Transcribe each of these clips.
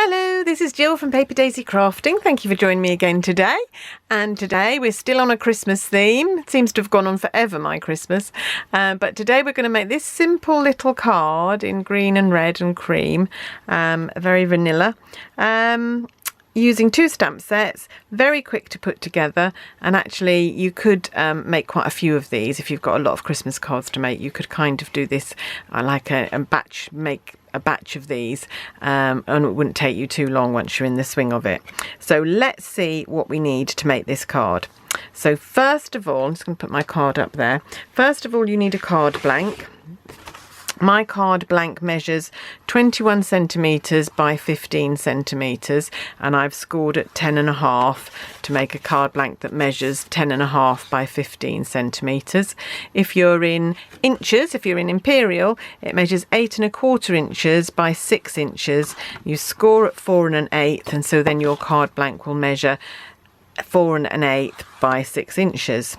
Hello, this is Jill from Paper Daisy Crafting. Thank you for joining me again today. And today we're still on a Christmas theme. It seems to have gone on forever, my Christmas. But today we're going to make this simple little card in green and red and cream, very vanilla. Using 2 stamp sets, very quick to put together, and actually you could make quite a few of these. If you've got a lot of Christmas cards to make, you could kind of do this like make a batch of these, and it wouldn't take you too long once you're in the swing of it. So let's see what we need to make this card. So first of all, I'm just going to put my card up there. First of all, you need a card blank. My card blank measures 21 centimetres by 15 centimetres, and I've scored at 10.5 to make a card blank that measures 10.5 by 15 centimetres. If you're in inches, if you're in imperial, it measures 8.25 inches by 6 inches. You score at 4 1/8, and so then your card blank will measure 4 1/8 by 6 inches.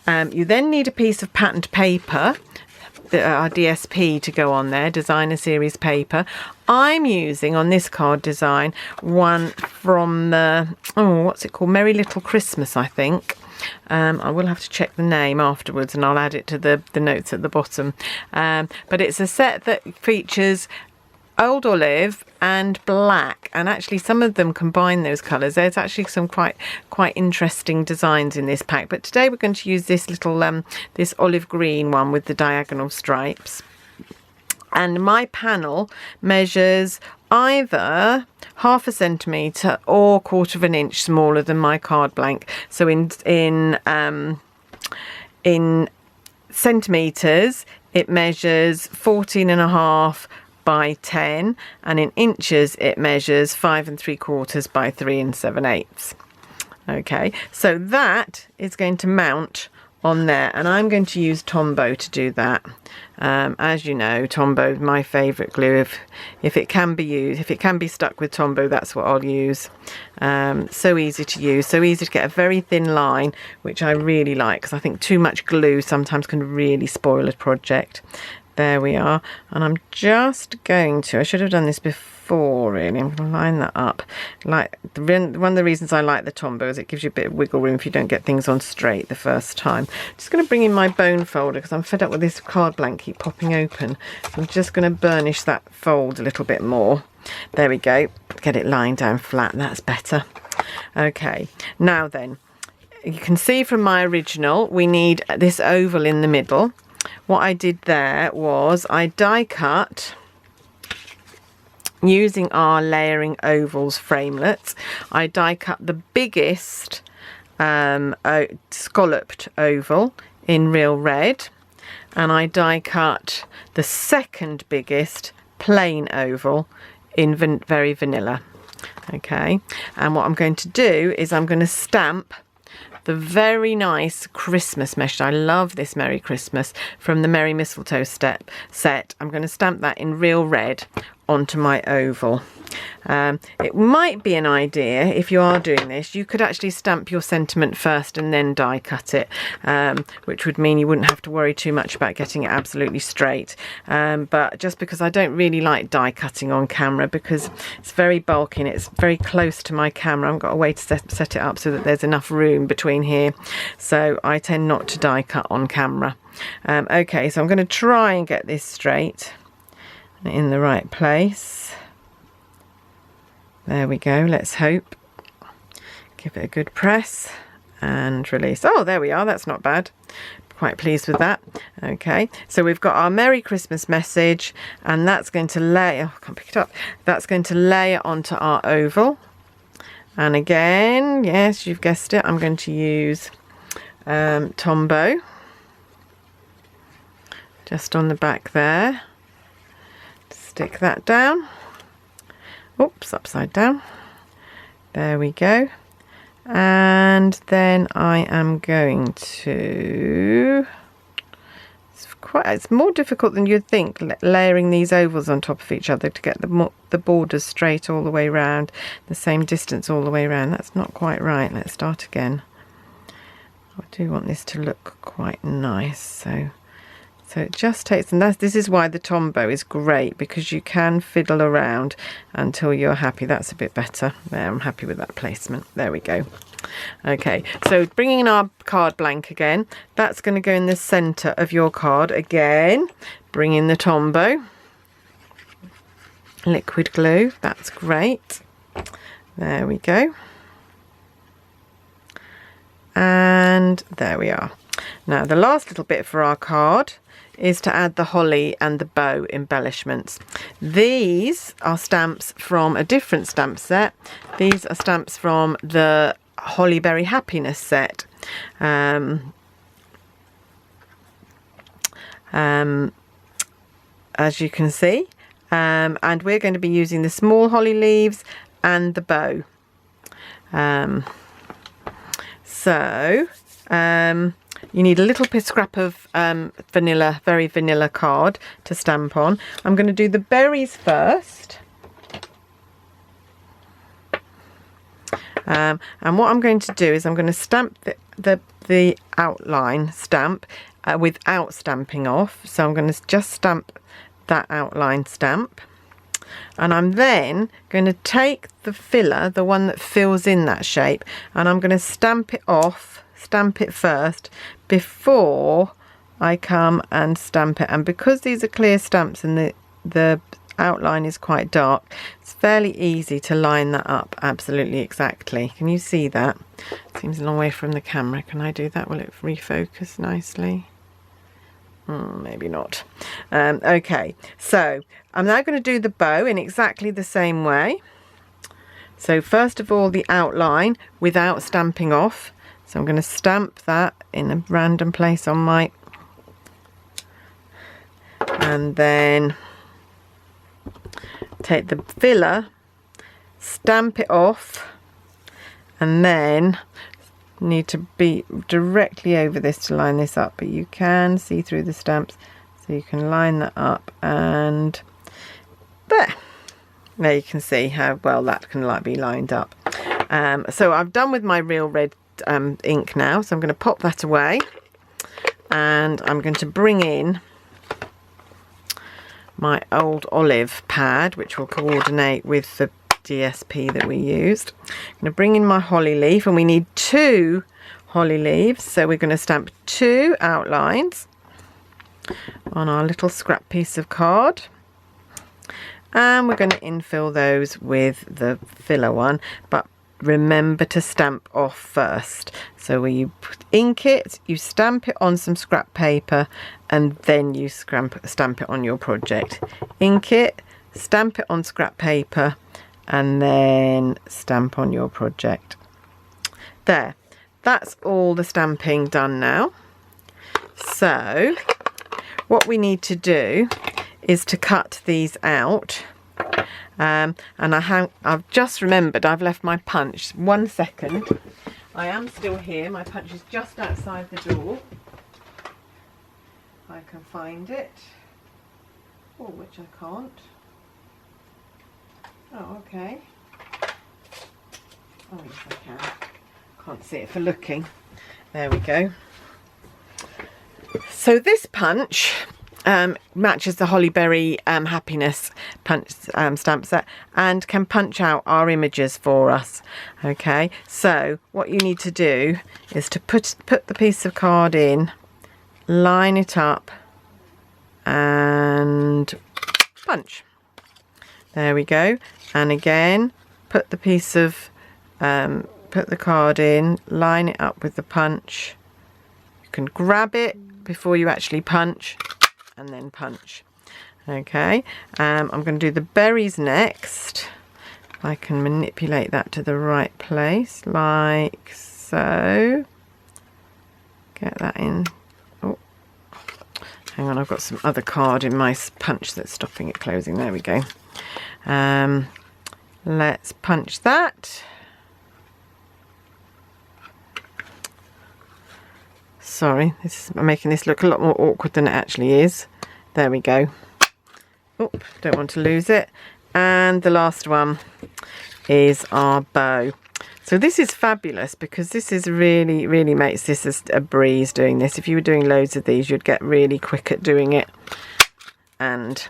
You then need a piece of patterned paper, our DSP, to go on there, designer series paper. I'm using on this card design one from the, what's it called, Merry Little Christmas, I think. I will have to check the name afterwards and I'll add it to the notes at the bottom. But it's a set that features old olive and black, and actually some of them combine those colours. There's actually some quite interesting designs in this pack, but today we're going to use this little this olive green one with the diagonal stripes. And my panel measures either 1/2 centimetre or 1/4 inch smaller than my card blank. So in centimetres it measures 14.5 by 10, and in inches it measures 5 3/4 by 3 7/8. Okay, so that is going to mount on there, and I'm going to use Tombow to do that. As you know, Tombow is my favourite glue. If it can be used, if it can be stuck with Tombow, that's what I'll use. So easy to use, so easy to get a very thin line, which I really like, because I think too much glue sometimes can really spoil a project. There we are, and I'm just going to, I should have done this before really, I'm going to line that up. Like one of the reasons I like the Tombow is it gives you a bit of wiggle room if you don't get things on straight the first time. Just going to bring in my bone folder because I'm fed up with this card blank keep popping open. So I'm just going to burnish that fold a little bit more. There we go, get it lying down flat, that's better. Okay, now then, you can see from my original we need this oval in the middle. What I did there was I die cut using our layering ovals framelets. I die cut the biggest scalloped oval in real red, and I die cut the second biggest plain oval in very vanilla. Okay, and what I'm going to do is I'm going to stamp the very nice Christmas mesh. I love this Merry Christmas from the Merry Mistletoe set. I'm going to stamp that in real red onto my oval. It might be an idea, if you are doing this, you could actually stamp your sentiment first and then die cut it, which would mean you wouldn't have to worry too much about getting it absolutely straight. But just because I don't really like die cutting on camera because it's very bulky and it's very close to my camera, I've got a way to set it up so that there's enough room between here, so I tend not to die cut on camera. Okay, so I'm going to try and get this straight in the right place. There we go, let's hope. Give it a good press and release. Oh, there we are, that's not bad. Quite pleased with that. Okay, so we've got our Merry Christmas message, and that's going to lay, oh, I can't pick it up. That's going to lay onto our oval. And again, yes, you've guessed it, I'm going to use Tombow just on the back there. Stick that down. Oops, upside down. There we go. And then I am going to, it's more difficult than you'd think, layering these ovals on top of each other to get the borders straight all the way around, the same distance all the way around. That's not quite right. Let's start again. I do want this to look quite nice, so let's So it just takes, and this is why the Tombow is great, because you can fiddle around until you're happy. That's a bit better. There, I'm happy with that placement. There we go. Okay, so bringing in our card blank again, that's going to go in the centre of your card again. Bring in the Tombow. Liquid glue, that's great. There we go. And there we are. Now the last little bit for our card is to add the holly and the bow embellishments. These are stamps from a different stamp set. These are stamps from the Hollyberry Happiness set. As you can see, and we're going to be using the small holly leaves and the bow. You need a little scrap of vanilla, very vanilla card to stamp on. I'm going to do the berries first. And what I'm going to do is I'm going to stamp the outline stamp without stamping off. So I'm going to just stamp that outline stamp. And I'm then going to take the filler, the one that fills in that shape, and I'm going to stamp it off, stamp it first before I come and stamp it. And because these are clear stamps and the outline is quite dark, it's fairly easy to line that up absolutely exactly. Can you see that? Seems a long way from the camera. Can I do that? Will it refocus nicely? Maybe not. Okay, so I'm now going to do the bow in exactly the same way. So first of all, the outline without stamping off. So I'm going to stamp that in a random place on my, and then take the filler, stamp it off, and then need to be directly over this to line this up, but you can see through the stamps, so you can line that up, and there you can see how well that can be lined up. So I've done with my real red ink now, so I'm going to pop that away, and I'm going to bring in my old olive pad, which will coordinate with the DSP that we used. I'm going to bring in my holly leaf, and we need 2 holly leaves, so we're going to stamp 2 outlines on our little scrap piece of card, and we're going to infill those with the filler one, but remember to stamp off first. So when you ink it, you stamp it on some scrap paper, and then you stamp it on your project. Ink it, stamp it on scrap paper, and then stamp on your project. There, that's all the stamping done now. So what we need to do is to cut these out, and I've just remembered I've left my punch. 1 second, I am still here. My punch is just outside the door. If I can find it, oh, which I can't. Oh, okay. Oh, yes, I can. Can't see it for looking. There we go. So this punch matches the Hollyberry Happiness punch stamp set, and can punch out our images for us. Okay, so what you need to do is to put the piece of card in, line it up, and punch. There we go. And again, put the piece of put the card in, line it up with the punch. You can grab it before you actually punch, and then punch. Okay, I'm going to do the berries next. I can manipulate that to the right place, like so. Get that in. Oh, hang on, I've got some other card in my punch that's stopping it closing. There we go. Let's punch that. Sorry, I'm making this look a lot more awkward than it actually is. There we go. Oh, don't want to lose it. And the last one is our bow. So this is fabulous because this is really makes this a breeze doing this. If you were doing loads of these, you'd get really quick at doing it and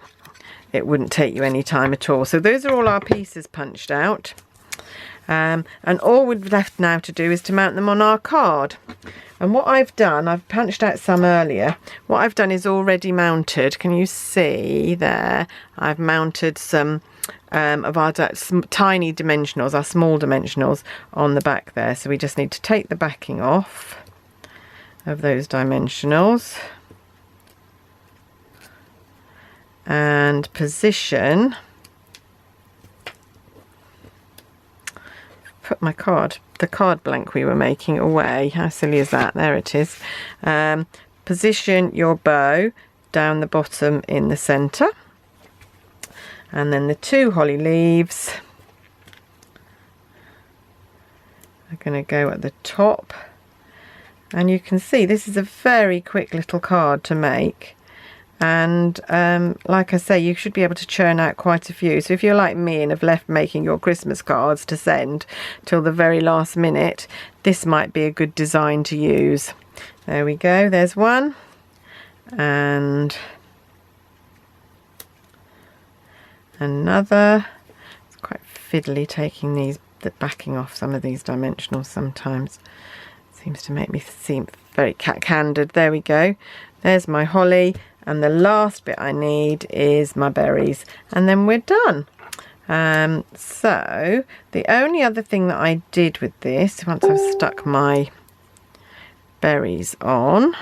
it wouldn't take you any time at all. So those are all our pieces punched out. And all we're left now to do is to mount them on our card. And what I've done, I've punched out some earlier. What I've done is already mounted. Can you see there? I've mounted some of our tiny dimensionals, our small dimensionals on the back there. So we just need to take the backing off of those dimensionals and position. Put my card, the card blank we were making, away. How silly is that? There it is. Position your bow down the bottom in the centre. And then the 2 holly leaves are going to go at the top. And you can see this is a very quick little card to make. And like I say, you should be able to churn out quite a few. So if you're like me and have left making your Christmas cards to send till the very last minute, this might be a good design to use. There we go, there's one. And another. It's quite fiddly taking the backing off some of these dimensionals sometimes. Seems to make me seem very cat-handed. There we go. There's my holly. And the last bit I need is my berries. And then we're done. So the only other thing that I did with this, once I've stuck my berries on,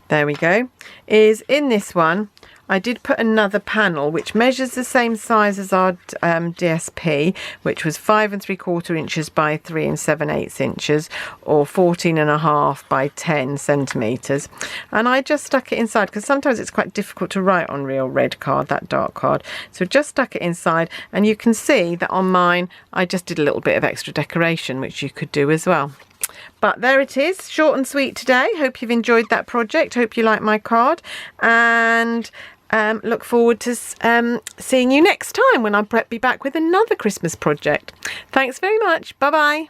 there we go, is in this one I did put another panel which measures the same size as our DSP, which was 5 3/4 inches by 3 7/8 inches, or 14.5 by 10 centimeters. And I just stuck it inside because sometimes it's quite difficult to write on real red card, that dark card. So just stuck it inside, and you can see that on mine I just did a little bit of extra decoration, which you could do as well. But there it is, short and sweet today. Hope you've enjoyed that project. Hope you like my card, and look forward to seeing you next time when I'll be back with another Christmas project. Thanks very much. Bye bye.